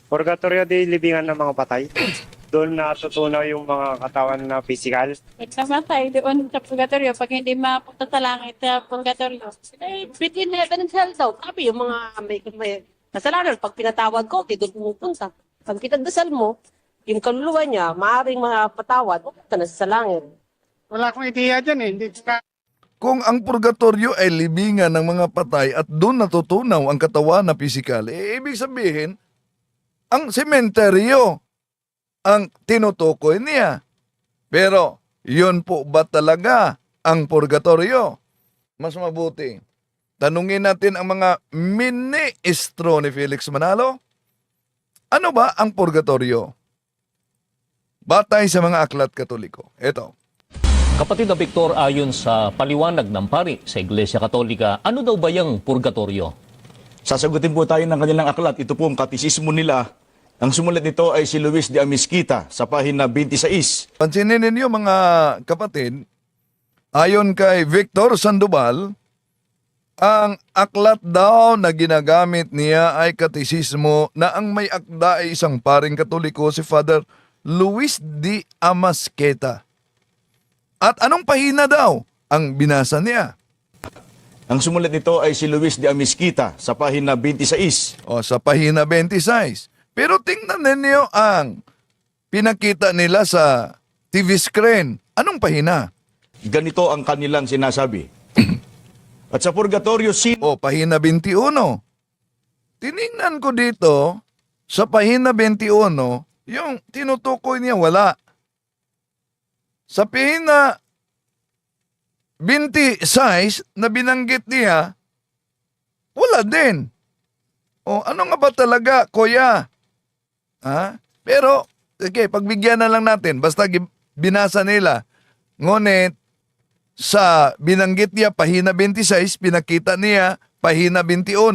Purgatorio di libingan ng mga patay. Doon natutunaw yung mga katawan na physical. Nagsamatay doon sa purgatorio. Pag hindi mapunta sa langit sa purgatorio, between heaven and hell daw. Sabi yung mga may kasalanan, pag pinatawad ko, di doon pumupunta. Pag pinagdasal mo, yung kaluluwa niya, maaaring mapatawad, pupunta na sa langit. Wala akong ideya dyan eh. Hindi ka Kung ang purgatorio ay libingan ng mga patay at doon natutunaw ang katawan na pisikal, ibig sabihin, ang sementeryo ang tinutukoy niya. Pero, yun po ba talaga ang purgatorio? Mas mabuti. Tanungin natin ang mga ministro ni Felix Manalo. Ano ba ang purgatorio? Batay sa mga aklat Katoliko. Ito. Kapatid na Victor, ayon sa paliwanag ng pari sa Iglesia Katolika, ano daw ba yung purgatorio? Sasagutin po tayo ng kanilang aklat. Ito po ang katisismo nila. Ang sumulat nito ay si Luis de Amisquita sa pahina 26. Pansinin ninyo mga kapatid, ayon kay Victor Sandoval, ang aklat daw na ginagamit niya ay katisismo na ang may akda ay isang paring Katoliko, si Father Luis de Amasqueta. At anong pahina daw ang binasa niya? Ang sumulat nito ay si Luis de Amisquita sa pahina 26. O sa pahina 26. Pero tingnan ninyo ang pinakita nila sa TV screen. Anong pahina? Ganito ang kanilang sinasabi. At sa purgatorio, O pahina 21. Tiningnan ko dito sa pahina 21, yung tinutukoy niya wala. Sa pahina 26 na binanggit niya, wala din. O ano nga ba talaga, kuya? Ha? Pero, okay, pagbigyan na lang natin. Basta binasa nila. Ngunit, sa binanggit niya, pahina 26, pinakita niya, pahina 21,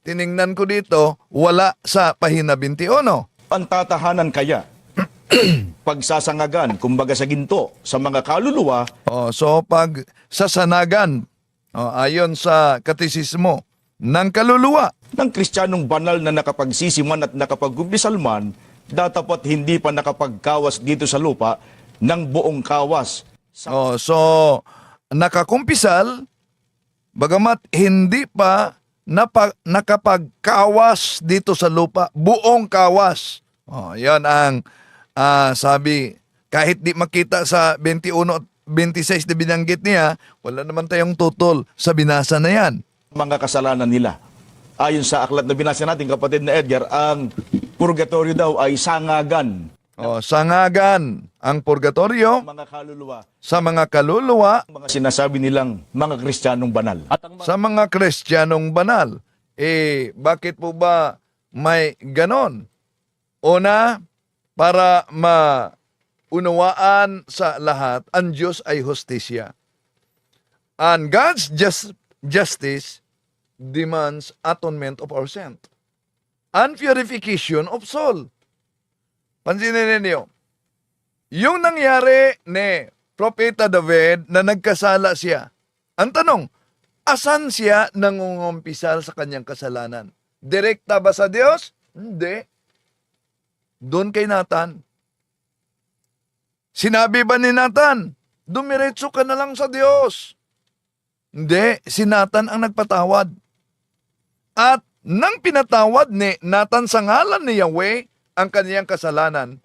tiningnan ko dito, wala sa pahina 21. ang tatahanan kaya pagsasangagan, kumbaga sa ginto, sa mga kaluluwa, So, pag sasanagan, ayon sa katisismo, ng kaluluwa, ng Kristiyanong banal na nakapagsisiman at nakapagkumpisal man, datapat hindi pa nakapagkawas dito sa lupa ng buong kawas. So, nakakumpisal, bagamat hindi pa nakapagkawas dito sa lupa, buong kawas. Yan ang sabi, kahit di makita sa 21 at 26 na binanggit niya, wala naman tayong tutol sa binasa na yan. Mga kasalanan nila. Ayon sa aklat na binasa natin, kapatid na Edgar, ang purgatorio daw ay sangagan. Sangagan ang purgatorio Mga kaluluwa, sa mga kaluluwa, mga sinasabi nilang mga Kristiyanong banal. At ang sa mga Kristiyanong banal. Bakit po ba may ganon? Una, para maunawaan sa lahat, ang Diyos ay hustisya. And God's justice demands atonement of our sin and purification of soul. Pansinin ninyo, yung nangyari ni Propeta David na nagkasala siya, ang tanong, asan siya nangungumpisal sa kanyang kasalanan? Direkta ba sa Diyos? Hindi. Doon kay Nathan. Sinabi ba ni Nathan, dumiretso ka na lang sa Diyos? Hindi, si Nathan ang nagpatawad. At nang pinatawad ni Nathan sa ngalan ni Yahweh ang kaniyang kasalanan,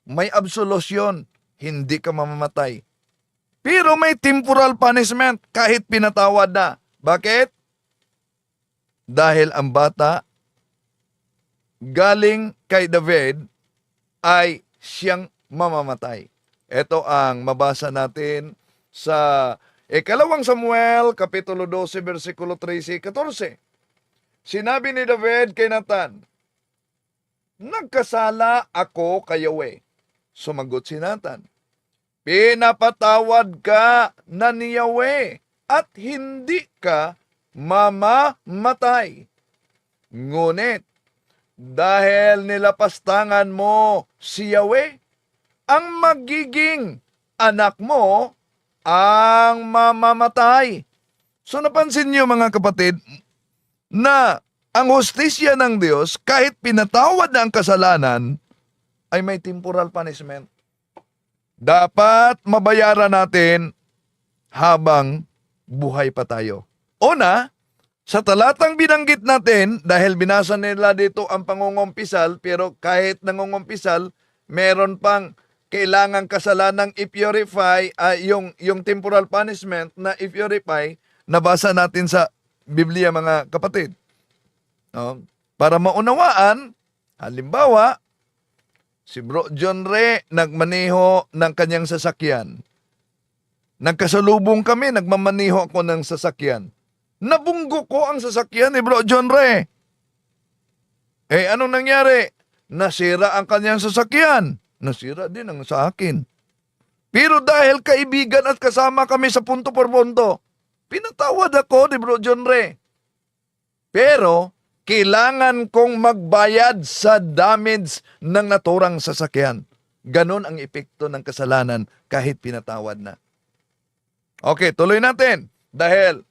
may absolusyon, hindi ka mamamatay. Pero may temporal punishment kahit pinatawad na. Bakit? Dahil ang bata galing kay David ay siyang mamamatay. Ito ang mabasa natin sa Ikalawang Samuel, Kapitulo 12, versikulo 13-14. Sinabi ni David kay Nathan, nagkasala ako kay Yahweh. Sumagot si Nathan, pinapatawad ka na ni Yahweh at hindi ka mamamatay. Ngunit, dahil nilapastangan mo si Yahweh, ang magiging anak mo ang mamamatay. So napansin niyo mga kapatid, na ang hustisya ng Diyos, kahit pinatawad na ang kasalanan, ay may temporal punishment. Dapat mabayaran natin habang buhay pa tayo. Una, sa talatang binanggit natin, dahil binasa nila dito ang pangungumpisal, pero kahit nangungumpisal, meron pang kailangang kasalanang i-purify, yung temporal punishment na i-purify, nabasa natin sa Biblia, mga kapatid. No? Para maunawaan, halimbawa, si Bro John Ray nagmaneho ng kanyang sasakyan. Nagkasalubong kami, nagmamaniho ako ng sasakyan. Nabunggo ko ang sasakyan ni Bro John Ray. Anong nangyari? Nasira ang kanyang sasakyan. Nasira din ang sa akin. Pero dahil kaibigan at kasama kami sa punto por punto, pinatawad ako ni Bro John Ray. Pero, kailangan kong magbayad sa damage ng naturang sasakyan. Ganon ang epekto ng kasalanan kahit pinatawad na. Okay, tuloy natin. Dahil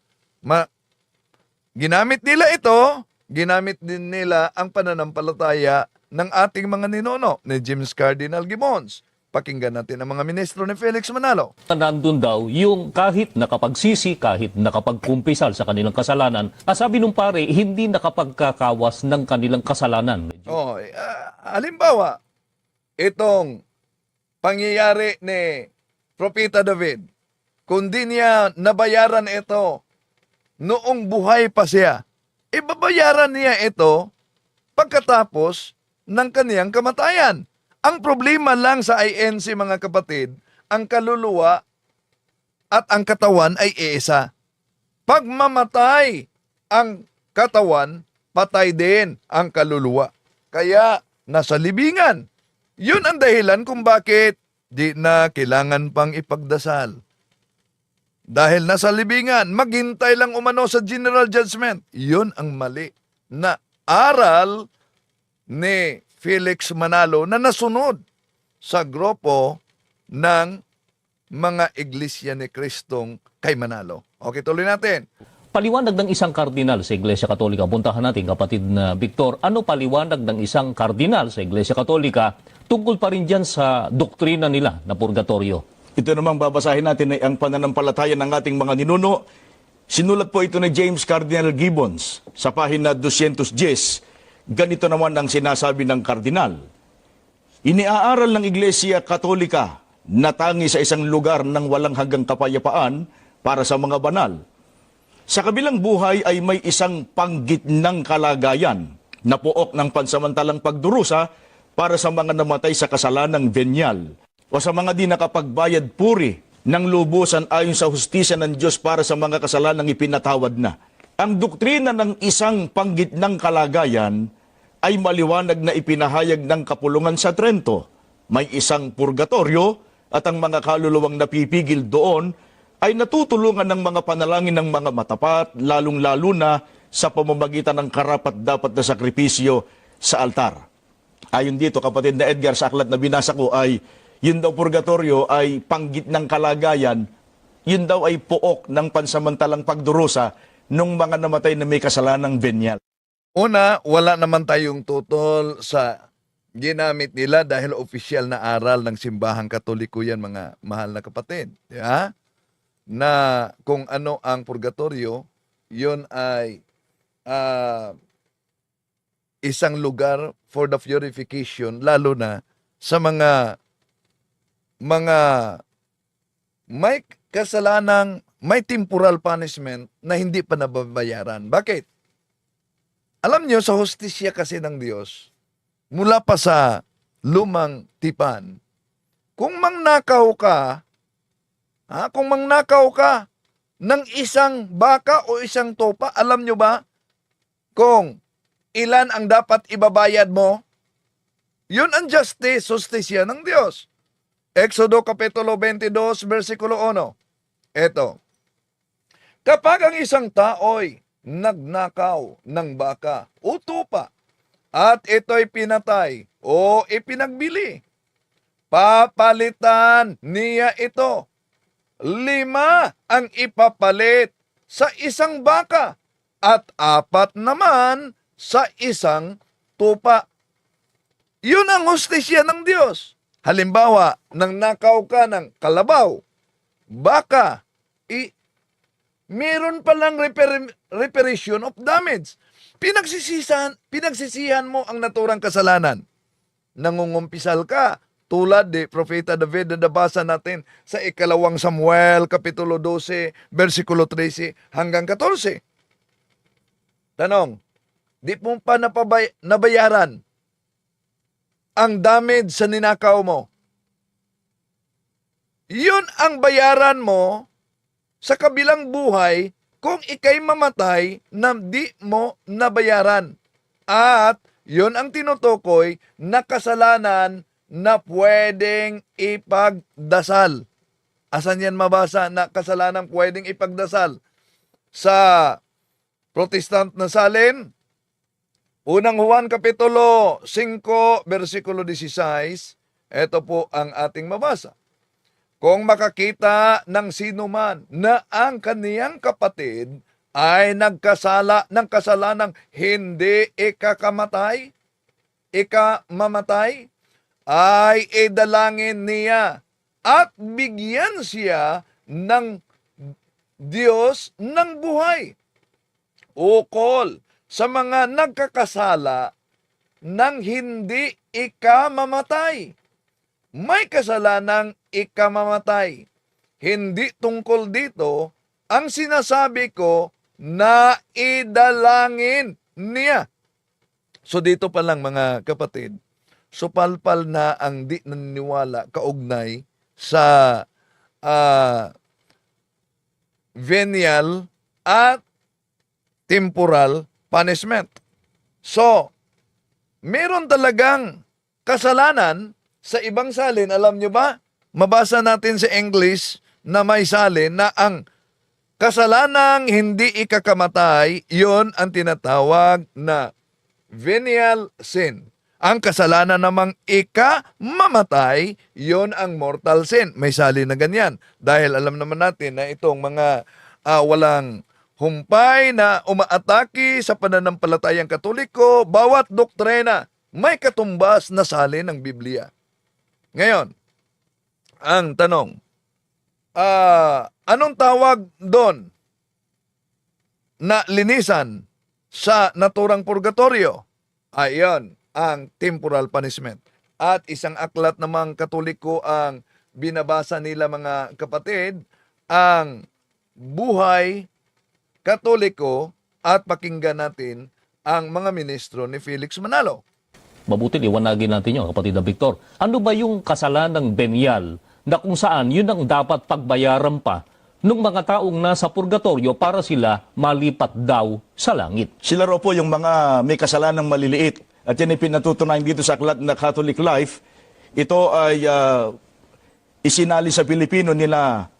ginamit nila ito, ginamit din nila ang pananampalataya ng ating mga ninuno ni James Cardinal Gibbons. Pakinggan natin ang mga ministro ni Felix Manalo. Nandun daw yung kahit nakapagsisi, kahit nakapagkumpisal sa kanilang kasalanan, sabi nung pare, hindi nakapagkakawas ng kanilang kasalanan. Halimbawa, itong pangyayari ni Propeta David, kung di niya nabayaran ito noong buhay pa siya, ibabayaran niya ito pagkatapos ng kaniyang kamatayan. Ang problema lang sa INC, mga kapatid, ang kaluluwa at ang katawan ay iisa. Pag mamatay ang katawan, patay din ang kaluluwa. Kaya nasa libingan. Yun ang dahilan kung bakit di na kailangan pang ipagdasal. Dahil nasa libingan, maghintay lang umano sa general judgment. Yun ang mali na aral ni Felix Manalo na nasunod sa grupo ng mga iglesia ni Kristong kay Manalo. Okay, tuloy natin. Paliwanag ng isang kardinal sa Iglesia Katolika. Puntahan natin, kapatid na Victor. Ano paliwanag ng isang kardinal sa Iglesia Katolika tungkol pa rin dyan sa doktrina nila na purgatorio? Ito namang babasahin natin ay ang pananampalataya ng ating mga ninuno. Sinulat po ito ni James Cardinal Gibbons sa pahina 210. Ganito naman ang sinasabi ng kardinal. Iniaaral ng Iglesia Katolika na tangi sa isang lugar ng walang hanggang kapayapaan para sa mga banal. Sa kabilang buhay ay may isang panggitnang kalagayan na pook ng pansamantalang pagdurusa para sa mga namatay sa kasalanang venial o sa mga di nakapagbayad puri ng lubusan ayon sa hustisya ng Diyos para sa mga kasalanang ipinatawad na. Ang doktrina ng isang panggitnang kalagayan ay maliwanag na ipinahayag ng kapulungan sa Trento. May isang purgatorio at ang mga kaluluwang napipigil doon ay natutulungan ng mga panalangin ng mga matapat, lalong-lalo na sa pamamagitan ng karapat-dapat na sakripisyo sa altar. Ayon dito, kapatid na Edgar, sa aklat na binasa ko ay yun daw purgatorio ay panggitnang kalagayan, yun daw ay pook ng pansamantalang pagdurusa nung mga namatay na may kasalanang venial. Una, wala naman tayong tutol sa ginamit nila dahil opisyal na aral ng simbahang Katoliko yan, mga mahal na kapatid. Yeah? Na kung ano ang purgatorio, yun ay isang lugar for the purification, lalo na sa mga may kasalanang, may temporal punishment na hindi pa nababayaran. Bakit? Alam nyo, sa hustisya kasi ng Diyos, mula pa sa lumang tipan, kung mangnakaw ka ng isang baka o isang topa, alam nyo ba kung ilan ang dapat ibabayad mo? Yun ang justice, hustisya ng Diyos. Exodo Kapitulo 22, versikulo 1. Eto, kapag ang isang tao'y nagnakaw ng baka o tupa at ito'y pinatay o ipinagbili, papalitan niya ito. 5 ang ipapalit sa isang baka at 4 naman sa isang tupa. Yun ang hustisya ng Diyos. Halimbawa, nang nakaw ka ng kalabaw, baka, meron palang reparation of damage. Pinagsisihan mo ang naturang kasalanan. Nangungumpisal ka, tulad de Propeta David na nabasa natin sa ikalawang Samuel, Kapitulo 12, versikulo 13 hanggang 14. Tanong, di mo pa nabayaran ang damage sa ninakaw mo? Yun ang bayaran mo sa kabilang buhay kung ikay mamatay na di mo nabayaran. At yun ang tinutukoy na kasalanan na pwedeng ipagdasal. Asan yan mabasa na kasalanan pwedeng ipagdasal? Sa Protestant na salin, Unang Juan Kapitulo 5, versikulo 16, ito po ang ating mabasa. Kung makakita ng sinuman na ang kaniyang kapatid ay nagkasala ng kasalanang hindi ikamamatay, ay idalangin niya at bigyan siya ng Diyos ng buhay. Ukol sa mga nagkakasala ng hindi ikamamatay. May kasalanang ikamamatay. Hindi tungkol dito ang sinasabi ko na idalangin niya. So dito pa lang mga kapatid, supalpal na ang di naniniwala kaugnay sa venial at temporal punishment. So, meron talagang kasalanan sa ibang salin. Alam nyo ba? Mabasa natin sa English na may salin na ang kasalanang hindi ikakamatay, yon ang tinatawag na venial sin. Ang kasalanan namang ikamamatay, yon ang mortal sin. May salin na ganyan. Dahil alam naman natin na itong mga walang humpay na umaatake sa pananampalatayang Katoliko, bawat doktrina may katumbas na salin ng Biblia. Ngayon, ang tanong, anong tawag doon na linisan sa naturang purgatorio? Ayon, ang temporal punishment. At isang aklat namang Katoliko ang binabasa nila mga kapatid, ang Buhay Katoliko, at pakinggan natin ang mga ministro ni Felix Manalo. Mabuti liwanagin natin yun, kapatid na Victor. Ano ba yung kasalanang venial na kung saan yun ang dapat pagbayaran pa ng mga taong nasa purgatorio para sila malipat daw sa langit? Sila raw po yung mga may kasalanang maliliit. At yan ay pinatutunayan dito sa aklat na Catholic Life. Ito ay isinali sa Pilipino nila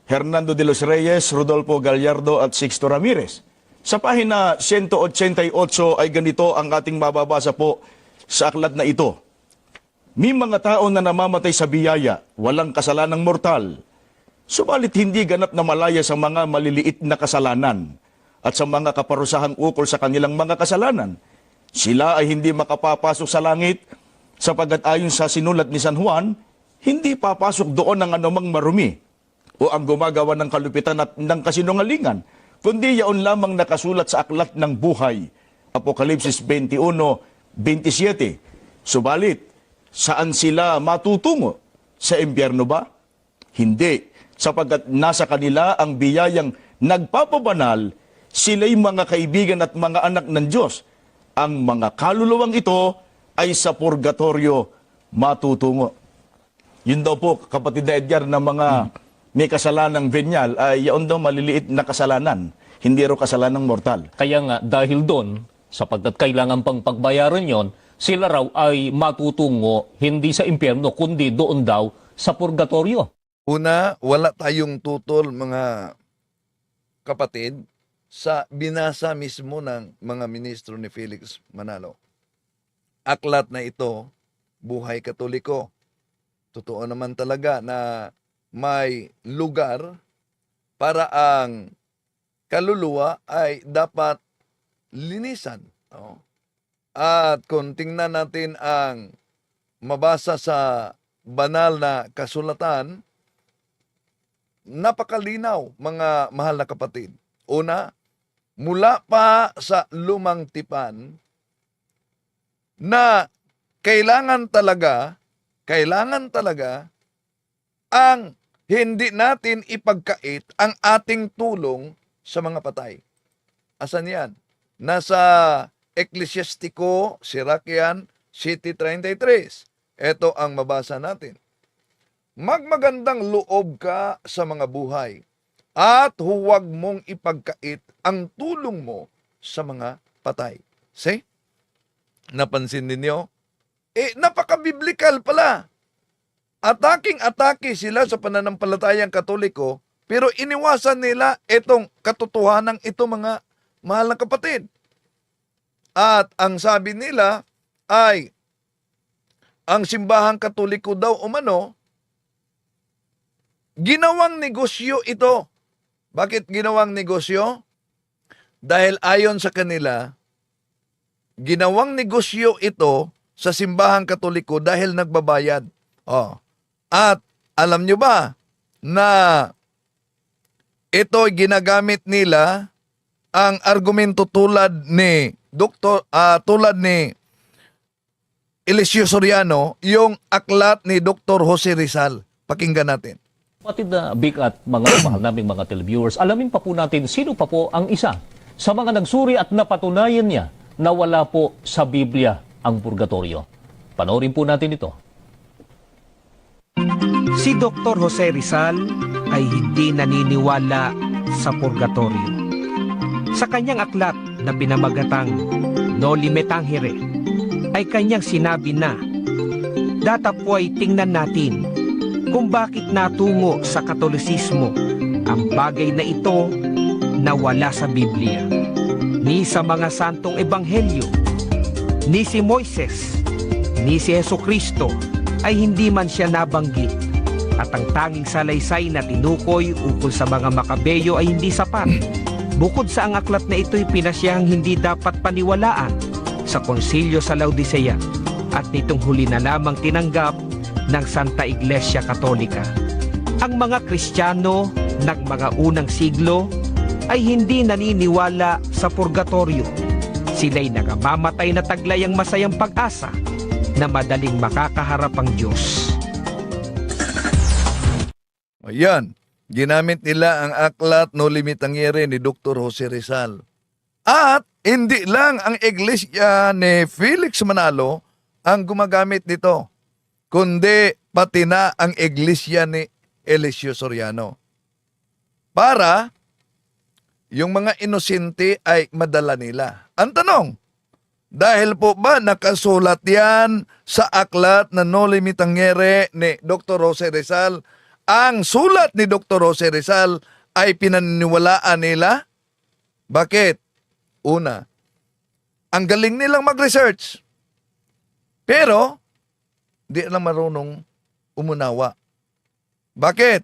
Hernando de los Reyes, Rodolfo Gallardo at Sixto Ramirez. Sa pahina 188 ay ganito ang ating mababasa po sa aklat na ito. May mga tao na namamatay sa biyaya, walang kasalanang mortal. Subalit hindi ganap na malaya sa mga maliliit na kasalanan at sa mga kaparusahang ukol sa kanilang mga kasalanan. Sila ay hindi makapapasok sa langit sapagkat ayon sa sinulat ni San Juan, hindi papasok doon ang anumang marumi o ang gumagawa ng kalupitan at ng kasinungalingan, kundi yaon lamang nakasulat sa aklat ng buhay. Apokalipsis 21:27. Subalit, saan sila matutungo? Sa impyerno ba? Hindi, sapagkat nasa kanila ang biyayang nagpapabanal, sila'y mga kaibigan at mga anak ng Diyos. Ang mga kaluluwang ito ay sa purgatorio matutungo. Yun daw po, kapatid na Edgar, na mga may kasalanang venial ay yaon daw maliliit na kasalanan, hindi raw kasalanang mortal. Kaya nga, dahil doon, sapagkat kailangan pang pagbayaran yon, sila raw ay matutungo hindi sa impyerno, kundi doon daw sa purgatorio. Una, wala tayong tutol mga kapatid sa binasa mismo ng mga ministro ni Felix Manalo. Aklat na ito, Buhay Katoliko. Totoo naman talaga na may lugar para ang kaluluwa ay dapat linisan Oh. At kung tingnan natin ang mabasa sa banal na kasulatan, napakalinaw, mga mahal na kapatid. Una, mula pa sa lumang tipan na kailangan talaga ang hindi natin ipagkait ang ating tulong sa mga patay. Asan yan? Nasa Eklesiastiko, Sirakian, City 33. Ito ang mabasa natin. Magmagandang loob ka sa mga buhay at huwag mong ipagkait ang tulong mo sa mga patay. See? Napansin ninyo? Napaka-biblical pala. Atake sila sa pananampalatayang Katoliko, pero iniwasan nila itong katotohanan ito, mga mahal na kapatid. At ang sabi nila ay, ang simbahang Katoliko daw umano, ginawang negosyo ito. Bakit ginawang negosyo? Dahil ayon sa kanila, ginawang negosyo ito sa simbahang Katoliko dahil nagbabayad. At alam nyo ba na ito ginagamit nila ang argumento tulad ni Eliseo Soriano, yung aklat ni Dr. Jose Rizal. Pakinggan natin. Kapatid na Vic at mga mahal naming mga televiewers, alamin pa po natin sino pa po ang isa sa mga nagsuri at napatunayan niya na wala po sa Biblia ang purgatorio. Panoorin po natin ito. Si Dr. Jose Rizal ay hindi naniniwala sa purgatorio. Sa kanyang aklat na pinamagatang Noli Me Tangere ay kanyang sinabi na datapoy tingnan natin kung bakit natungo sa Katolisismo ang bagay na ito na wala sa Biblia. Ni sa mga santong ebanghelyo, ni si Moises, ni si Jesucristo ay hindi man siya nabanggit. At ang tanging salaysay na tinukoy ukol sa mga Makabeyo ay hindi sapat. Bukod sa ang aklat na ito'y pinasyahang hindi dapat paniwalaan sa konsilyo sa Laodicea at nitong huli na lamang tinanggap ng Santa Iglesia Katolika. Ang mga Kristiyano ng mga unang siglo ay hindi naniniwala sa purgatorio. Sila'y nagamamatay na taglay ang masayang pag-asa na madaling makakaharap ang Diyos. Ayan, ginamit nila ang aklat Noli Me Tangere ni Dr. Jose Rizal. At hindi lang ang iglesia ni Felix Manalo ang gumagamit nito, kundi pati na ang iglesia ni Eliseo Soriano. Para yung mga inosente ay madala nila. Ang tanong, dahil po ba nakasulat yan sa aklat na Noli Me Tangere ni Dr. Jose Rizal? Ang sulat ni Dr. Jose Rizal ay pinaniniwalaan nila? Bakit? Una, ang galing nilang mag-research. Pero, di lang marunong umunawa. Bakit?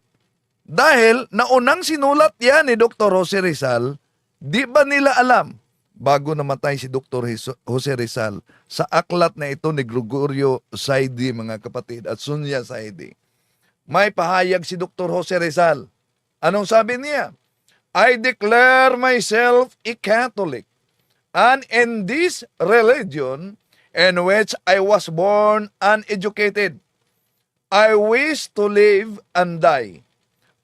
Dahil naunang sinulat yan ni Dr. Jose Rizal, di ba nila alam, bago namatay si Dr. Jose Rizal, sa aklat na ito ni Gregorio Saidi, mga kapatid, at Sunya Saidi, may pahayag si Dr. Jose Rizal. Anong sabi niya? I declare myself a Catholic, and in this religion in which I was born and educated, I wish to live and die.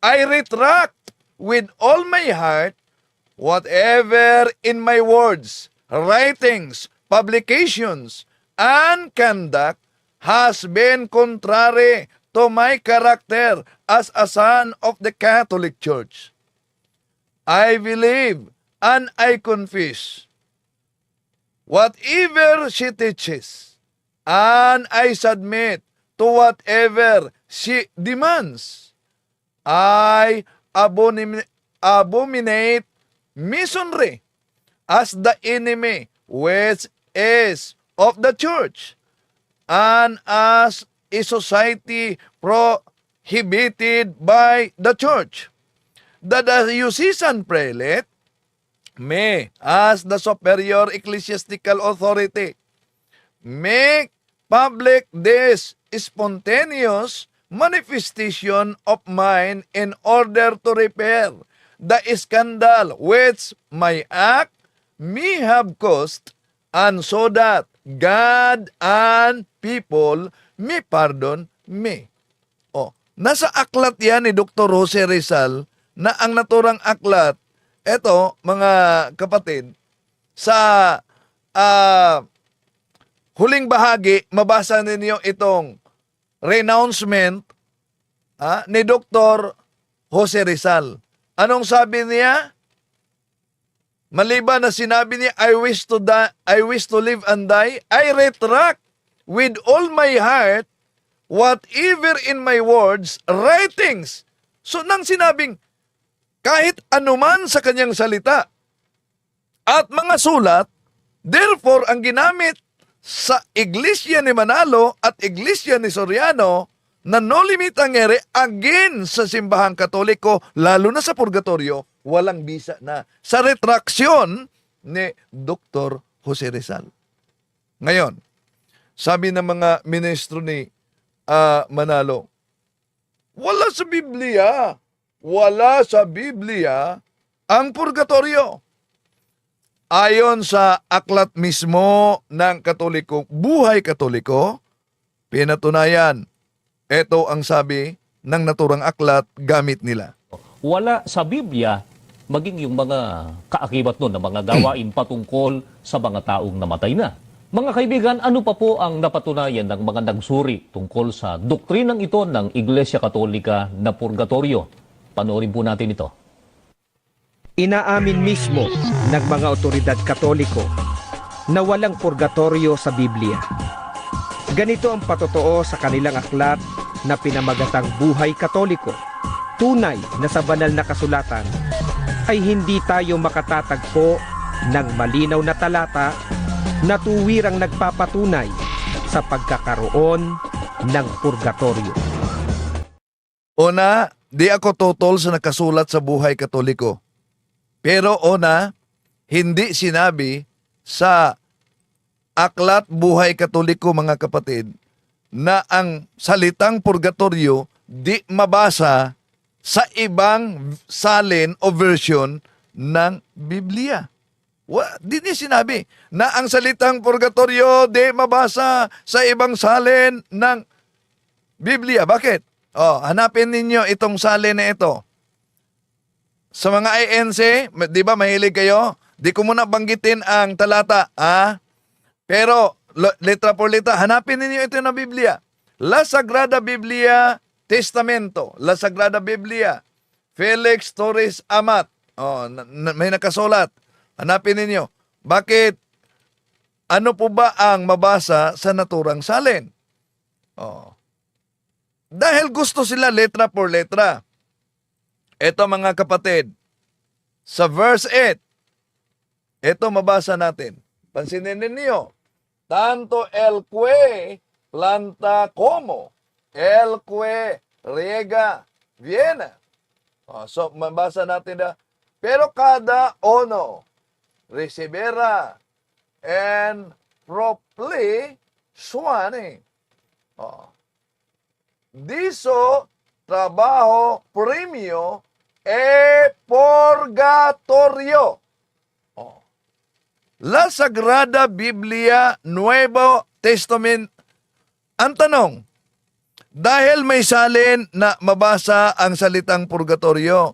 I retract with all my heart whatever in my words, writings, publications, and conduct has been contrary to my character as a son of the Catholic Church. I believe and I confess whatever she teaches, and I submit to whatever she demands. I abominate masonry as the enemy which is of the church, and as a society prohibited by the church. The diocesan prelate me, as the superior ecclesiastical authority, make public this spontaneous manifestation of mine in order to repair the scandal which my act may have caused, and so that God and people may pardon me. Oh, nasa aklat yan ni Dr. Jose Rizal na ang naturang aklat, eto mga kapatid, sa huling bahagi, mabasa ninyo itong renouncement ni Dr. Jose Rizal. Anong sabi niya? Maliban na sinabi niya, I wish to live and die, I retract with all my heart whatever in my words, writings. So nang sinabing, kahit anuman sa kanyang salita at mga sulat, therefore ang ginamit sa Iglesia ni Manalo at Iglesia ni Soriano na no limit tangere again sa simbahang Katoliko, lalo na sa purgatorio, walang bisa na sa retraksyon ni Dr. Jose Rizal. Ngayon, sabi ng mga ministro ni Manalo, wala sa Biblia ang purgatorio. Ayon sa aklat mismo ng Katoliko, buhay Katoliko, pinatunayan, ito ang sabi ng naturang aklat gamit nila. Wala sa Biblia, maging yung mga kaakibat nun, na mga gawain patungkol sa mga taong namatay na. Mga kaibigan, ano pa po ang napatunayan ng mga nagsuri tungkol sa doktrinang ito ng Iglesia Katolika na purgatorio? Panoorin po natin ito. Inaamin mismo ng mga otoridad Katoliko na walang purgatorio sa Biblia. Ganito ang patotoo sa kanilang aklat na pinamagatang Buhay Katoliko. Tunay na sa banal na kasulatan ay hindi tayo makatatagpo ng malinaw na talata na tuwirang nagpapatunay sa pagkakaroon ng purgatorio. Una, di ako totol sa nakasulat sa Buhay Katoliko. Pero hindi sinabi sa aklat Buhay Katoliko, mga kapatid, na ang salitang purgatorio di mabasa sa ibang salin o version ng Biblia. Di niya sinabi na ang salitang purgatorio di mabasa sa ibang salin ng Biblia. Bakit? Hanapin ninyo itong salin na ito. Sa mga INC, di ba mahilig kayo? Di ko muna banggitin ang talata, Pero, letra por letra, hanapin ninyo ito na Biblia. La Sagrada Biblia Testamento, La Sagrada Biblia, Felix Torres Amat. May nakasulat. Hanapin ninyo. Bakit? Ano po ba ang mabasa sa naturang salin? Dahil gusto sila letra por letra. Ito mga kapatid, sa verse 8, ito mabasa natin. Pansinin ninyo, tanto el que planta como el que riega viene. So mabasa natin na, pero cada uno recibirá en propli suane. Diso trabajo premio e purgatorio. La Sagrada Biblia Nuevo Testament. Ang tanong, dahil may salin na mabasa ang salitang purgatorio,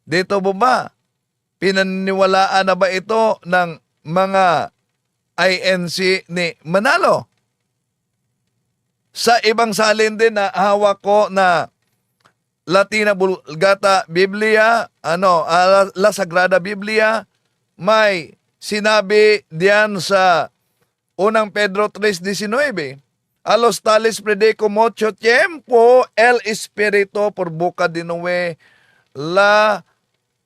dito ba pinaniniwalaan na ba ito ng mga INC ni Manalo? Sa ibang salin din na hawak ko na Latina Vulgata Biblia, La Sagrada Biblia, may sinabi diyan sa unang Pedro 3:19, a los tales predico mucho tiempo el Espíritu por boca de Noé la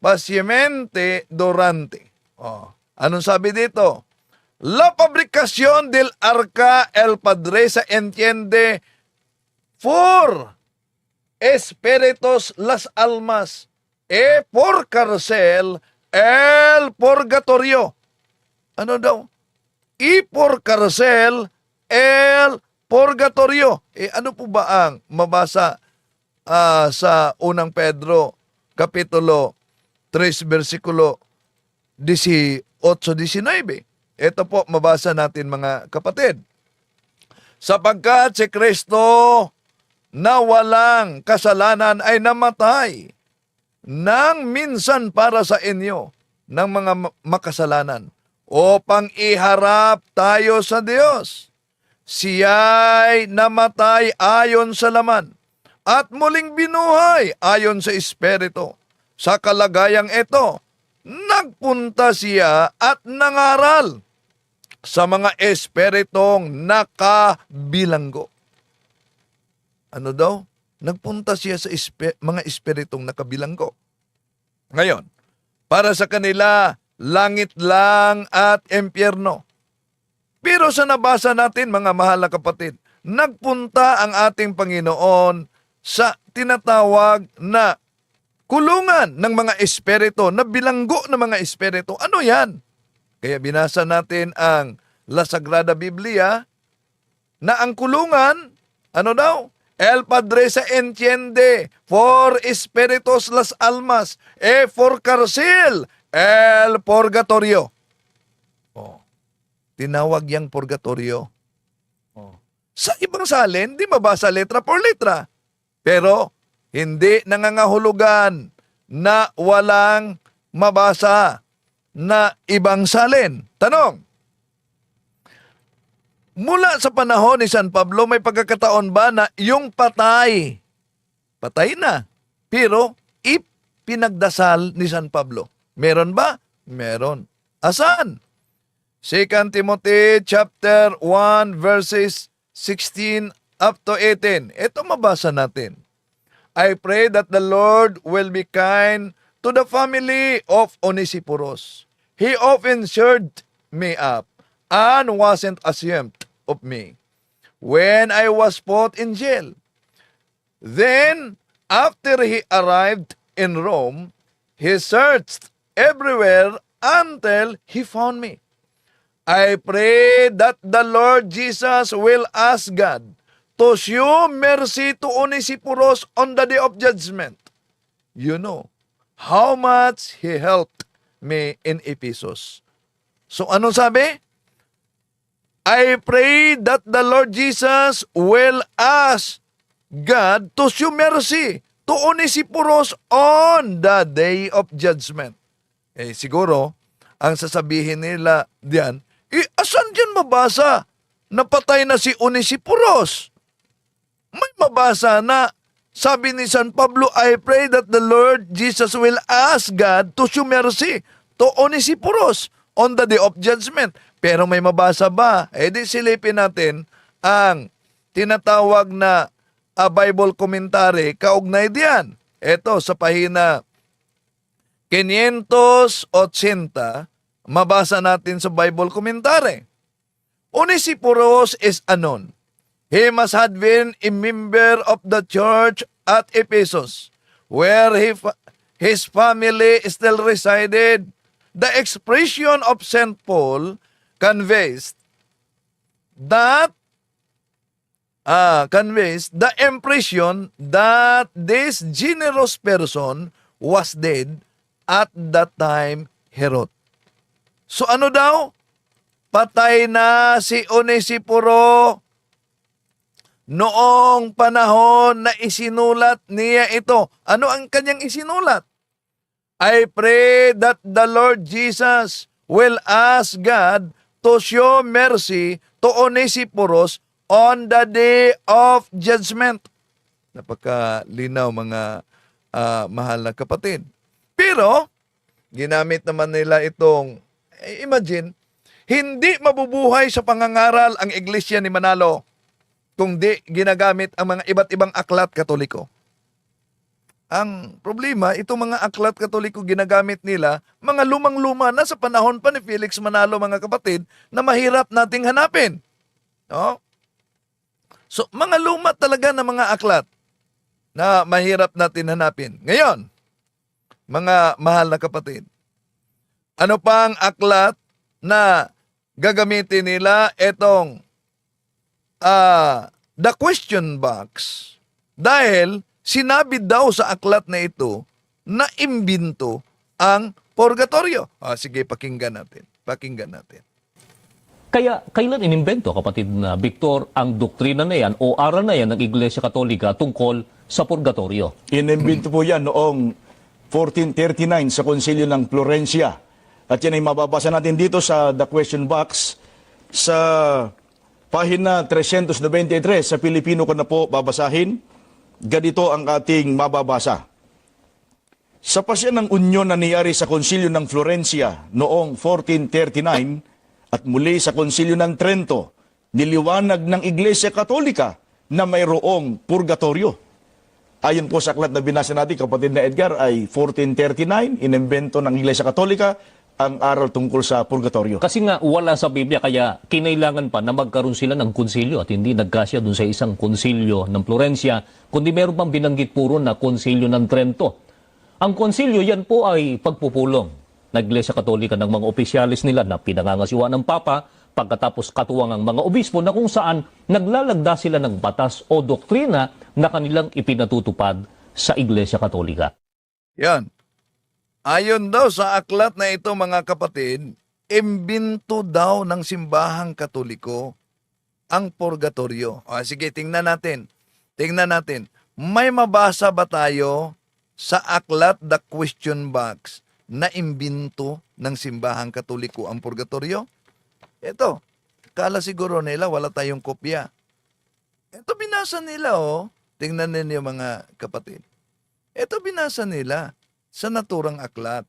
paciente durante. Anong sabi dito? La fabricación del arca el Padre se entiende por espíritus las almas por cárcel el purgatorio. Ano daw? I por cárcel, el purgatorio. Ano po ba ang mabasa sa unang Pedro, Kapitulo 3, versikulo 18-19? Ito po, mabasa natin mga kapatid. Sapagkat si Kristo na walang kasalanan ay namatay nang minsan para sa inyo ng mga makasalanan upang iharap tayo sa Diyos. Siya'y namatay ayon sa laman at muling binuhay ayon sa Espiritu. Sa kalagayang ito, nagpunta siya at nangaral sa mga espiritong nakabilanggo. Ano daw? Nagpunta siya sa mga espiritong nakabilanggo. Ngayon, para sa kanila, langit lang at impyerno. Pero sa nabasa natin, mga mahal na kapatid, nagpunta ang ating Panginoon sa tinatawag na kulungan ng mga espiritu, na bilanggo ng mga espiritu. Ano yan? Kaya binasa natin ang La Sagrada Biblia na ang kulungan, ano daw? El Padre se entiende for espiritus las almas, for cárcel, el purgatorio. Tinawag yang purgatorio. Sa ibang salin, di mabasa letra por letra. Pero hindi nangangahulugan na walang mabasa na ibang salin. Tanong, mula sa panahon ni San Pablo, may pagkakataon ba na yung patay na, pero ipinagdasal ni San Pablo? Meron ba? Meron. Asan? 2 Timothy chapter 1 verses 16 up to 18. Ito mabasa natin. I pray that the Lord will be kind to the family of Onesiphorus. He often cheered me up and wasn't ashamed of me when I was put in jail. Then, after he arrived in Rome, he searched everywhere until he found me. I pray that the Lord Jesus will ask God to show mercy to Onesiphorus on the day of judgment. You know how much he helped me in Ephesus. So ano sabi? I pray that the Lord Jesus will ask God to show mercy to Onesiphorus on the day of judgment. Siguro, ang sasabihin nila diyan, asan dyan mabasa? Napatay na si Onesiphorus. May mabasa na sabi ni San Pablo, I pray that the Lord Jesus will ask God to show mercy to Onesiphorus on the day of judgment. Pero may mabasa ba? Di silipin natin ang tinatawag na Bible commentary kaugnay diyan. Ito sa pahina 580, mabasa natin sa Bible commentary. Onesiphorus is anon. He must have been a member of the church at Ephesus, where his family still resided. The expression of St. Paul conveys the impression that this generous person was dead at the time he wrote. So ano daw? Patay na si Onesiporo noong panahon na isinulat niya ito. Ano ang kanyang isinulat? I pray that the Lord Jesus will ask God to show mercy to Onesiphorus on the day of judgment. Napakalinaw mga mahal na kapatid. Pero, ginamit naman nila itong, imagine, hindi mabubuhay sa pangangaral ang Iglesia ni Manalo kung di ginagamit ang mga iba't ibang aklat Katoliko. Ang problema, itong mga aklat Katoliko ginagamit nila, mga lumang-luma na sa panahon pa ni Felix Manalo, mga kapatid, na mahirap nating hanapin. No? So, mga luma talaga na mga aklat na mahirap natin hanapin. Ngayon, mga mahal na kapatid, Ano pang aklat na gagamitin nila? Itong the question box. Dahil sinabi daw sa aklat na ito na imbento ang purgatorio. Sige, pakinggan natin. Pakinggan natin. Kaya kailan inimbento, kapatid na Victor, ang doktrina na yan o aral na yan ng Iglesia Katolika tungkol sa purgatorio? Inimbento po yan noong 1439 sa Konsilyo ng Florencia. At yan ay mababasa natin dito sa The Question Box sa pahina 393 sa Pilipino ko na po babasahin. Ganito ang ating mababasa. Sa pasya ng unyon na niyari sa Konsilyo ng Florencia noong 1439 at muli sa Konsilyo ng Trento, niliwanag ng Iglesia Katolika na mayroong purgatorio. Ayon po sa aklat na binasa natin, kapatid na Edgar, ay 1439, inimbento ng Iglesia Katolika ang aral tungkol sa purgatorio. Kasi nga wala sa Biblia, kaya kinailangan pa na magkaroon sila ng konsilyo at hindi nagkasya dun sa isang konsilyo ng Florencia, kundi meron pang binanggit puro na konsilyo ng Trento. Ang konsilyo yan po ay pagpupulong ng Iglesia Katolika ng mga opisyalis nila na pinangangasiwa ng Papa, pagkatapos katuwang ang mga obispo na kung saan naglalagda sila ng batas o doktrina na kanilang ipinatutupad sa Iglesia Katolika. Yan. Ayon daw sa aklat na ito, mga kapatid, imbento daw ng simbahang Katoliko ang purgatorio. Sige, tingnan natin. Tingnan natin. May mabasa ba tayo sa aklat The Question Box na imbento ng simbahang Katoliko ang purgatorio? Ito. Kala siguro nila wala tayong kopya. Ito binasa nila, oh. Tingnan ninyo, mga kapatid. Ito binasa nila sa naturang aklat.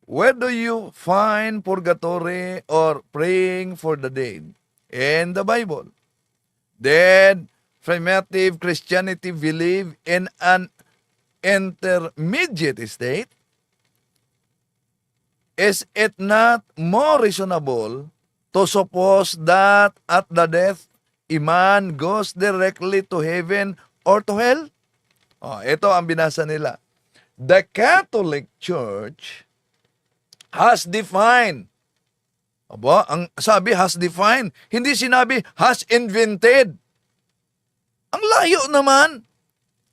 Where do you find purgatory or praying for the dead? In the Bible. Did primitive Christianity believe in an intermediate state? Is it not more reasonable to suppose that at the death, a man goes directly to heaven or to hell? Ito ang binasa nila. The Catholic Church has defined. Ang sabi has defined, hindi sinabi has invented. Ang layo naman.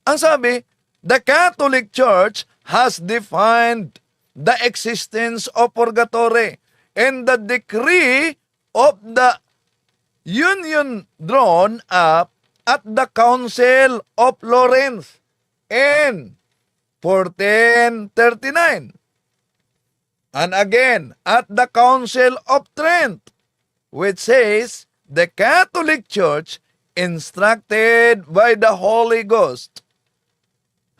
Ang sabi, the Catholic Church has defined the existence of purgatory and the decree of the union drawn up at the Council of Florence in 1439. And again, at the Council of Trent, which says, the Catholic Church, instructed by the Holy Ghost,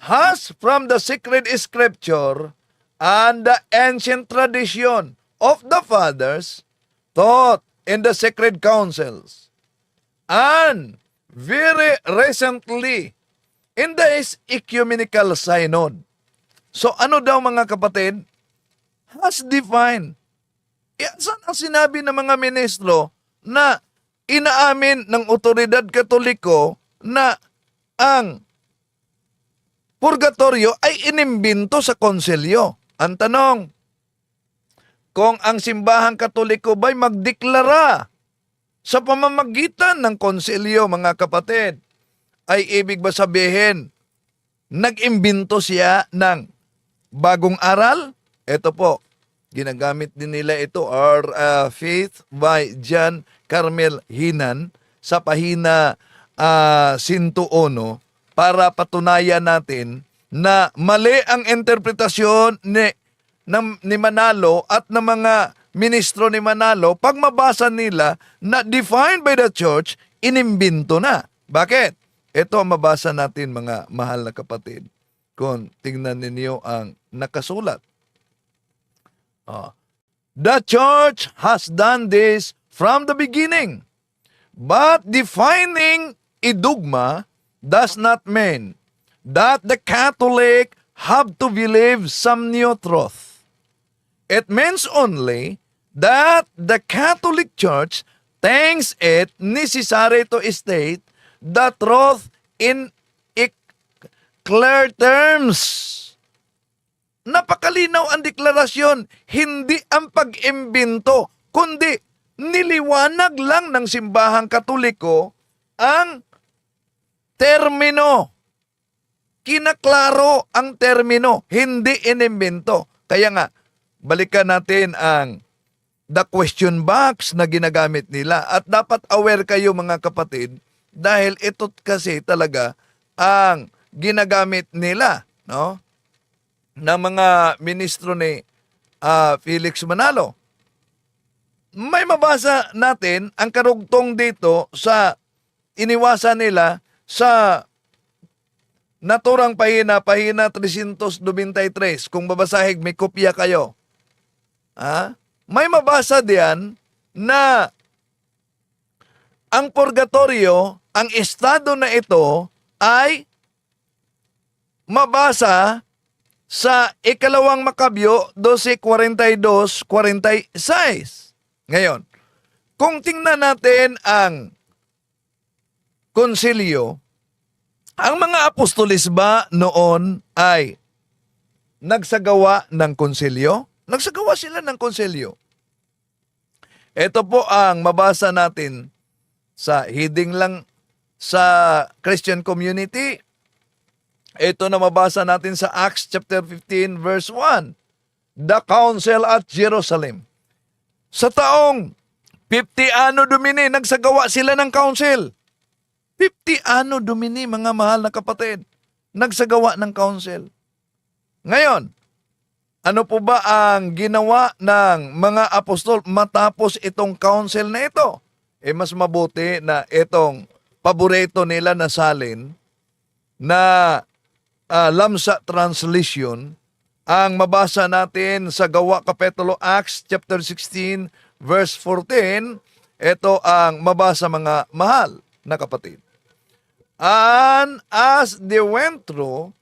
has from the sacred scripture and the ancient tradition of the fathers taught in the sacred councils, and very recently in the ecumenical synod. So ano daw, mga kapatid? Has defined. Saan ang sinabi ng mga ministro na inaamin ng otoridad Katoliko na ang purgatorio ay inimbento sa konselyo? Ang tanong, kung ang simbahang Katoliko ba'y magdeklara sa pamamagitan ng konselyo, mga kapatid, ay ibig ba sabihin, nag-imbento siya ng bagong aral? Ito po, ginagamit din nila ito, our Faith by John Carmel Hinan, sa pahina 101, para patunayan natin na mali ang interpretasyon ni Manalo at ng mga ministro ni Manalo pag mabasa nila na defined by the church, inimbento na. Bakit? Ito ang mabasa natin, mga mahal na kapatid. Kung tingnan ninyo ang nakasulat. The church has done this from the beginning. But defining a dogma does not mean that the Catholic have to believe some new truth. It means only that the Catholic Church thinks it necessary to state the truth in clear terms. napakalinaw ang deklarasyon, hindi ang pag-imbento, kundi niliwanag lang ng simbahang Katoliko ang termino. Kinaklaro ang termino, hindi inimbento. Kaya nga, balikan natin ang the question box na ginagamit nila. At dapat aware kayo mga kapatid, dahil ito kasi talaga ang ginagamit nila, no? Ng mga ministro ni Felix Manalo. May mabasa natin ang karugtong dito sa iniwasan nila sa naturang pahina 393. Kung babasahig, may kopya kayo. May mabasa diyan na ang purgatorio, ang estado na ito ay mabasa sa ikalawang Makabyo 12:42-46. Ngayon, kung tingnan natin ang konsilyo, ang mga apostolis ba noon ay nagsagawa ng konsilyo? Nagsagawa sila ng konsilyo. Ito po ang mabasa natin sa heading lang sa Christian community. Ito na mabasa natin sa Acts chapter 15 verse 1. The Council at Jerusalem. Sa taong 50 Anno Domini, nagsagawa sila ng council. 50 Anno Domini, mga mahal na kapatid, nagsagawa ng council. Ngayon, ano po ba ang ginawa ng mga apostol matapos itong council na ito? Mas mabuti na itong paborito nila na salin na Lamsa Translation ang mabasa natin sa Gawa Kapitulo Acts chapter 16 verse 14. Ito ang mabasa mga mahal na kapatid. And as they went through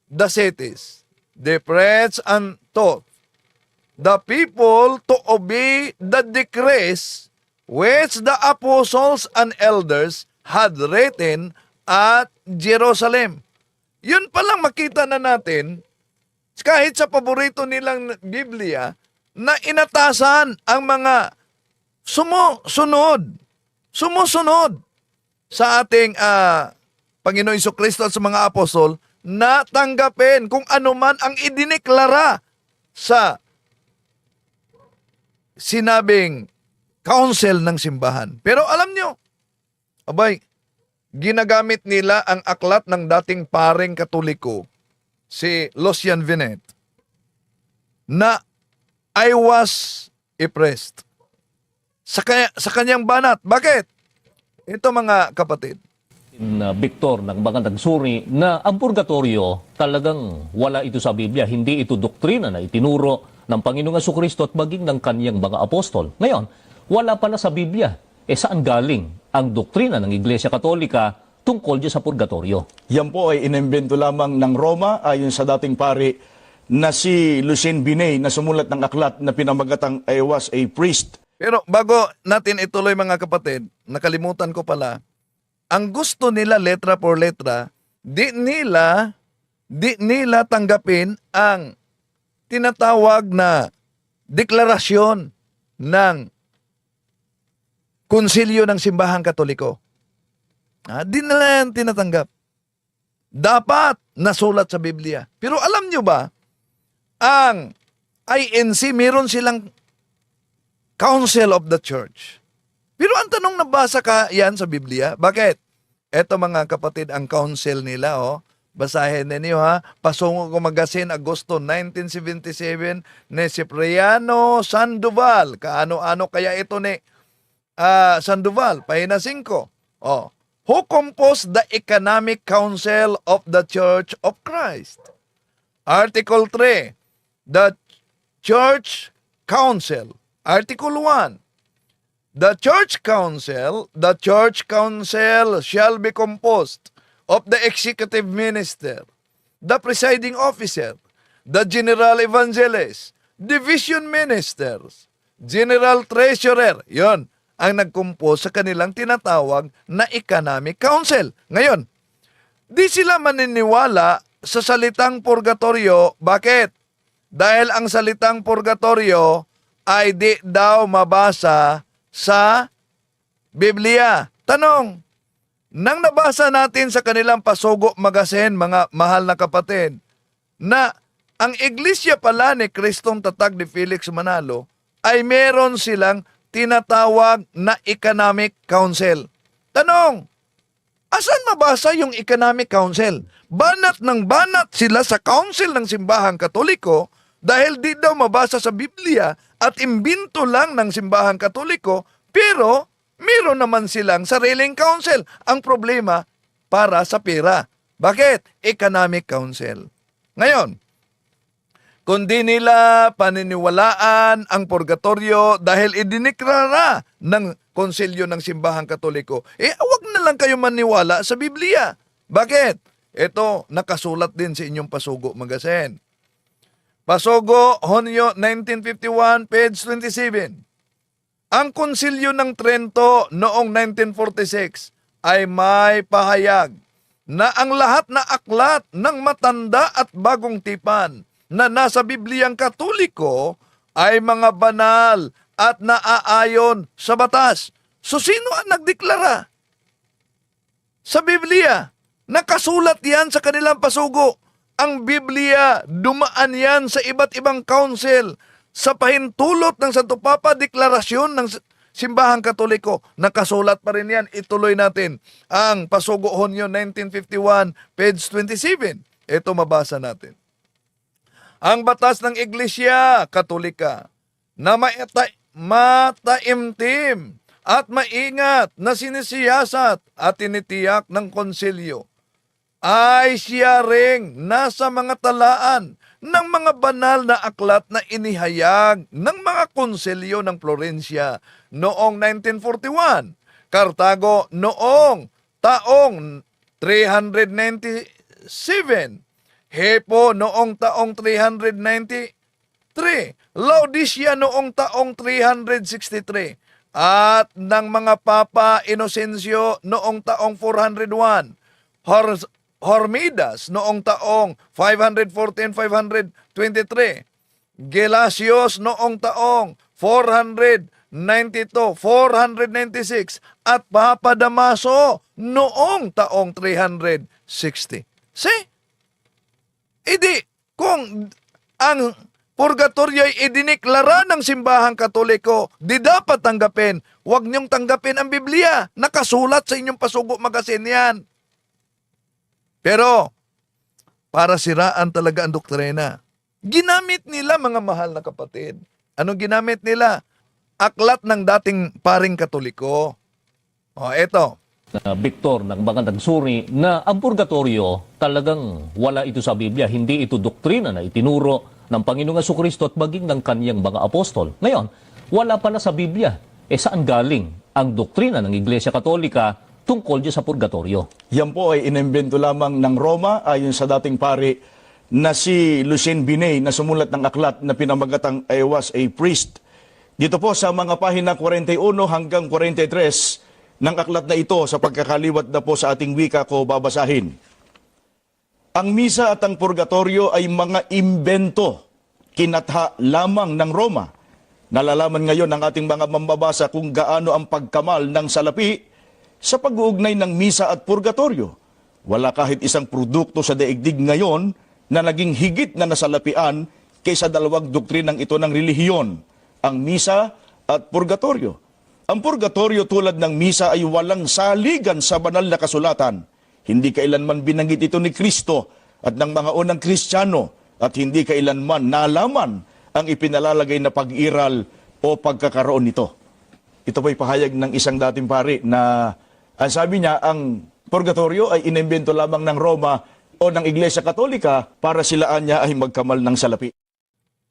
the cities, they preached and taught the people to obey the decrees which the apostles and elders had written at Jerusalem. Yun palang makita na natin, kahit sa paborito nilang Biblia, na inatasan ang mga sumusunod sa ating Panginoon Jesucristo at sa mga apostol na tanggapin kung ano man ang idineklara sa sinabing council ng simbahan. Pero alam nyo, ginagamit nila ang aklat ng dating paring Katoliko, si Lucian Vinet, na I was impressed sa kanyang banat. Bakit? Ito mga kapatid. Victor, ng mga nagsuri na ang purgatorio talagang wala ito sa Biblia. Hindi ito doktrina na itinuro ng Panginoong Jesucristo at maging ng kanyang mga apostol. Ngayon, wala pa na sa Biblia. Saan galing ang doktrina ng Iglesia Katolika tungkol sa purgatorio? Yan po ay inimbento lamang ng Roma ayon sa dating pari na si Lucien Binay na sumulat ng aklat na pinamagatang I Was a Priest. Pero bago natin ituloy mga kapatid, nakalimutan ko pala, ang gusto nila letra por letra, di nila tanggapin ang tinatawag na deklarasyon ng konsilyo ng Simbahang Katoliko. Di nila yan tinatanggap. Dapat nasulat sa Biblia. Pero alam nyo ba, ang INC, meron silang Council of the Church. Pero ang tanong, nabasa ka yan sa Biblia? Bakit? Eto mga kapatid, ang council nila, basahin ninyo Pasungog Magazine, Agosto 1977, ni Cipriano Sandoval. Kaano-ano kaya ito ni Sandoval? Pahina 5. Who composed the Economic Council of the Church of Christ? Article 3, the Church Council. Article 1, the Church Council shall be composed of the executive minister, the presiding officer, the general evangelist, division ministers, general treasurer. Yon ang nagkumpos sa kanilang tinatawag na Economic Council. Ngayon, di sila maniniwala sa salitang purgatorio. Bakit? dahil ang salitang purgatorio ay di daw mabasa sa Biblia. Tanong, nang nabasa natin sa kanilang Pasugo Magazine, mga mahal na kapatid, na ang iglesia pala ni Kristong Tatag ni Felix Manalo ay meron silang tinatawag na Economic Council. Tanong, asan mabasa yung Economic Council? Banat ng banat sila sa Council ng Simbahang Katoliko dahil di daw mabasa sa Biblia at imbinto lang ng Simbahang Katoliko, pero meron naman silang sariling council. Ang problema, para sa pera. Bakit? Economic Council. Ngayon, kung di nila paniniwalaan ang purgatorio dahil idinikrara ng konsilyo ng Simbahang Katoliko, wag na lang kayo maniwala sa Biblia. Bakit? Ito, nakasulat din sa inyong Pasugo Magazine. Pasugo, Hunyo 1951, page 27. Ang konsilyo ng Trento noong 1946 ay may pahayag na ang lahat na aklat ng matanda at bagong tipan na nasa Bibliang Katoliko ay mga banal at naaayon sa batas. So sino ang nagdeklara? Sa Biblia. Nakasulat yan sa kanilang pasugo. Ang Biblia, dumaan yan sa iba't ibang council. Sa pahintulot ng Santo Papa, deklarasyon ng Simbahang Katoliko, nakasulat pa rin yan. Ituloy natin ang Pasugo Hunyo 1951, page 27. Ito mabasa natin. Ang batas ng Iglesia Katolika na mataimtim at maingat na sinisiyasat at tinitiyak ng konsilyo ay siya ring nasa mga talaan ng mga banal na aklat na inihayag ng mga konsilyo ng Florencia noong 1941, Cartago noong taong 397, Hippo noong taong 393, Laodicea noong taong 363, at ng mga Papa Inocencio noong taong 401, Hormidas noong taong 514-523, Gelasios noong taong 496, at Papa Damaso noong taong 360. See? Idi, kung ang purgatorio ay idiniklara ng Simbahang Katoliko, di dapat tanggapin. Huwag niyong tanggapin ang Biblia. Nakasulat sa inyong Pasugo Magazine yan. Pero, para siraan talaga ang doktrina, ginamit nila, mga mahal na kapatid. Anong ginamit nila? Aklat ng dating paring Katoliko. Eto. Victor, ng mga nagsuri na ang purgatorio talagang wala ito sa Biblia. Hindi ito doktrina na itinuro ng Panginoong Jesucristo at maging ng kaniyang mga apostol. Ngayon, wala pala sa Biblia. Saan galing ang doktrina ng Iglesia Katolika tungkol dyan sa purgatorio? Yan po ay inimbento lamang ng Roma ayon sa dating pari na si Lucien Binay na sumulat ng aklat na pinamagatang I Was a Priest. Dito po sa mga pahina 41 hanggang 43 ng aklat na ito, sa pagkakaliwat na po sa ating wika ko babasahin. Ang misa at ang purgatorio ay mga imbento, kinatha lamang ng Roma. Nalalaman ngayon ng ating mga mambabasa kung gaano ang pagkamal ng salapi sa pag-uugnay ng misa at purgatorio. Wala kahit isang produkto sa daigdig ngayon na naging higit na nasalapian kaysa dalawang doktrinang ito ng relihiyon, ang misa at purgatorio. Ang purgatorio tulad ng misa ay walang saligan sa banal na kasulatan. Hindi kailanman binanggit ito ni Kristo at ng mga unang Kristiyano, at hindi kailanman nalaman ang ipinalalagay na pag-iral o pagkakaroon nito. Ito po'y pahayag ng isang dating pari na ang sabi niya, ang purgatorio ay inimbento lamang ng Roma o ng Iglesia Katolika para silaan niya ay magkamal ng salapi.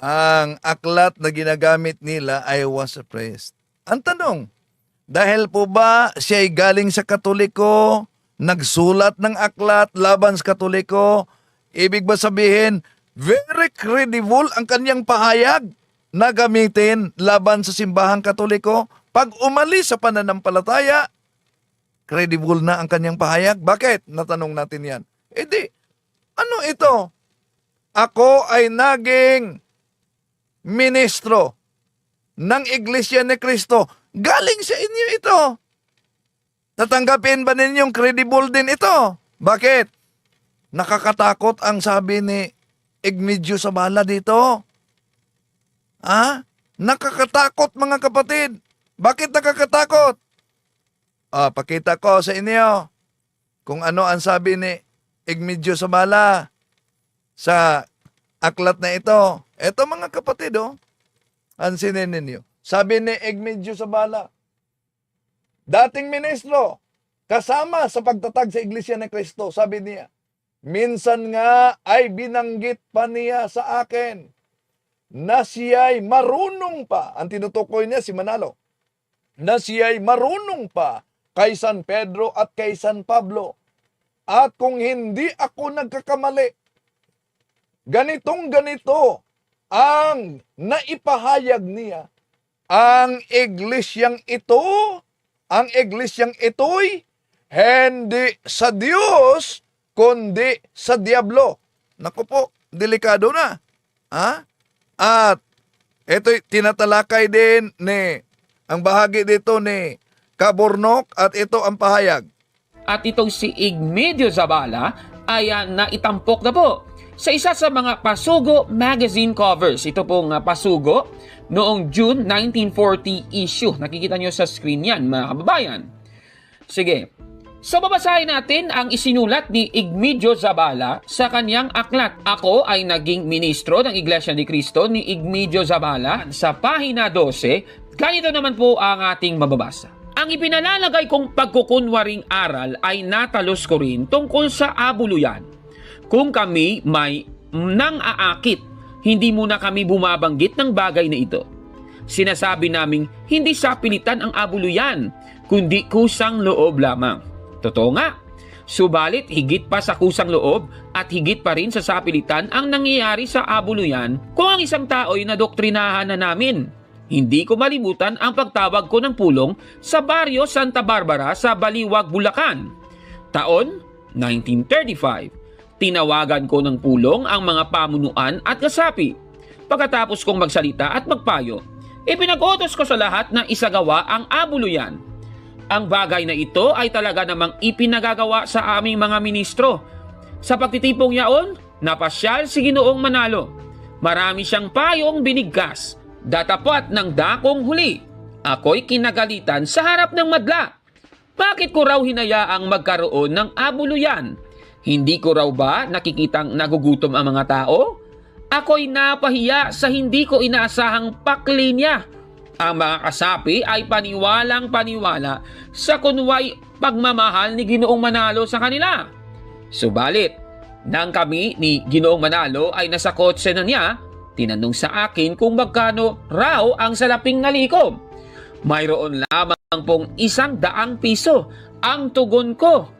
Ang aklat na ginagamit nila ay Was a Priest. Ang tanong, dahil po ba siya ay galing sa Katoliko, nagsulat ng aklat laban sa Katoliko, ibig ba sabihin, very credible ang kanyang pahayag na gamitin laban sa Simbahang Katoliko? Pag umalis sa pananampalataya, credible na ang kanyang pahayag? Bakit? Natanong natin yan. Ano ito? Ako ay naging ministro ng Iglesia ni Cristo, galing sa inyo ito. Tatanggapin ba ninyong credible din ito? Bakit? Nakakatakot ang sabi ni Igmedio Zabala dito. Nakakatakot mga kapatid. Bakit nakakatakot? Pakita ko sa inyo kung ano ang sabi ni Igmedio Zabala sa aklat na ito. Ito mga kapatid, ansinin ninyo. Sabi ni Igmedio Zabala, dating ministro, kasama sa pagtatag sa Iglesia ni Cristo, sabi niya, minsan nga ay binanggit pa niya sa akin na siya'y marunong pa, ang tinutukoy niya si Manalo, na siya'y marunong pa kay San Pedro at kay San Pablo. At kung hindi ako nagkakamali, ganitong-ganito ang naipahayag niya. Ang iglesyang ito'y hindi sa Diyos, kundi sa Diablo. Naku po, delikado na. At ito'y tinatalakay din ang bahagi dito ni Cabornok at ito ang pahayag. At itong si Igmedio Zabala ay naitampok na po sa isa sa mga Pasugo magazine covers. Ito pong Pasugo noong June 1940 issue. Nakikita nyo sa screen yan, mga kababayan. Sige. So babasahin natin ang isinulat ni Igmedio Zabala sa kanyang aklat. Ako ay naging ministro ng Iglesia ni Cristo ni Igmedio Zabala. Sa pahina 12, ganito naman po ang ating mababasa. Ang ipinalalagay kong pagkukunwaring aral ay natalos ko rin tungkol sa abuluyan. Kung kami may nang aakit, hindi muna kami bumabanggit ng bagay na ito. Sinasabi naming hindi sa pilitan ang abuluyan, kundi kusang loob lamang. Totoo nga. Subalit higit pa sa kusang loob at higit pa rin sa sapilitan ang nangyayari sa abuluyan kung ang isang tao'y nadoktrinahan na namin. Hindi ko malimutan ang pagtawag ko ng pulong sa baryo Santa Barbara sa Baliwag, Bulacan. Taon 1935. Tinawagan ko ng pulong ang mga pamunuan at kasapi. Pagkatapos kong magsalita at magpayo, ipinag-utos ko sa lahat na isagawa ang abuluyan. Ang bagay na ito ay talaga namang ipinagagawa sa aming mga ministro. Sa pagtitipong yaon, napasyal si Ginoong Manalo. Marami siyang payong binigkas, datapat ng dakong huli. Ako'y kinagalitan sa harap ng madla. Bakit ko raw hinayaang magkaroon ng abuluyan? Hindi ko raw ba nakikitang nagugutom ang mga tao? Ako'y napahiya sa hindi ko inaasahang paklinya. Ang mga kasapi ay paniwalang-paniwala sa kunway pagmamahal ni Ginoong Manalo sa kanila. Subalit, nang kami ni Ginoong Manalo ay nasa kotse na niya, tinanong sa akin kung magkano raw ang salaping nalikom. Mayroon lamang pong 100 piso. Ang tugon ko,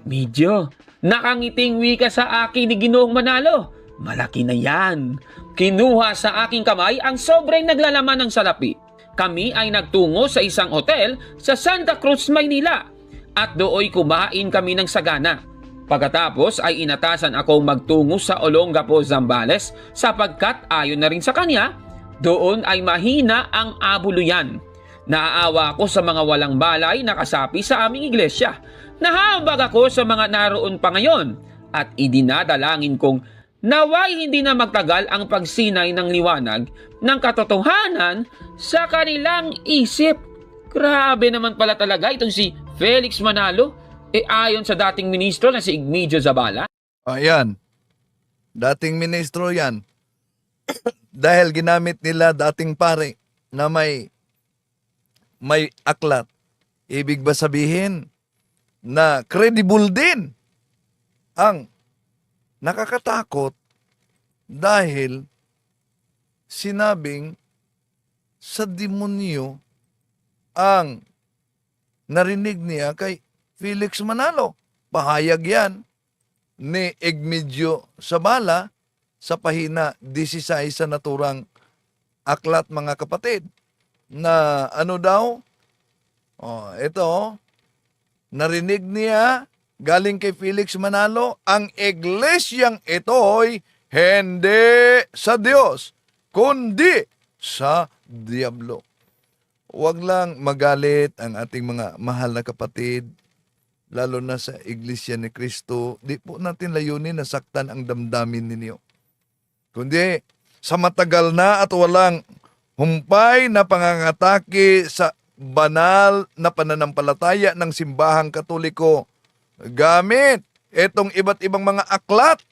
medyo nakangiting wika sa akin ni Ginoong Manalo. Malaki na yan. Kinuha sa aking kamay ang sobrang naglalaman ng salapi. Kami ay nagtungo sa isang hotel sa Santa Cruz, Maynila. At dooy kumain kami ng sagana. Pagkatapos ay inatasan akong magtungo sa Olongapo, Zambales sapagkat ayon na rin sa kanya, doon ay mahina ang abuluyan. Naaawa ako sa mga walang balay na kasapi sa aming iglesia. Nahabag ako sa mga naroon pa ngayon at idinadalangin kong naway hindi na magtagal ang pagsinay ng liwanag ng katotohanan sa kanilang isip. Grabe naman pala talaga itong si Felix Manalo. Ayon sa dating ministro na si Igmedio Zabala. Ayan. Dating ministro yan. Dahil ginamit nila dating pare na may aklat. Ibig ba sabihin na credible din ang nakakatakot dahil sinabing sa demonyo ang narinig niya kay Felix Manalo. Pahayag yan ni Igmedio Zabala sa pahina 16 sa naturang aklat, mga kapatid. Na ano daw? Ito, narinig niya galing kay Felix Manalo, ang iglesyang ito'y hindi sa Diyos, kundi sa diablo. Huwag lang magalit ang ating mga mahal na kapatid, lalo na sa Iglesia ni Cristo. Di po natin layunin na saktan ang damdamin ninyo. Kundi sa matagal na at walang humpay na pangangatake sa banal na pananampalataya ng simbahang Katoliko, gamit itong iba't ibang mga aklat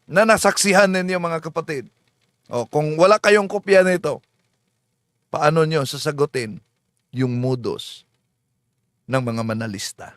na nasaksihan ninyo mga kapatid. O, kung wala kayong kopya nito, paano nyo sasagutin yung mudos ng mga manalista?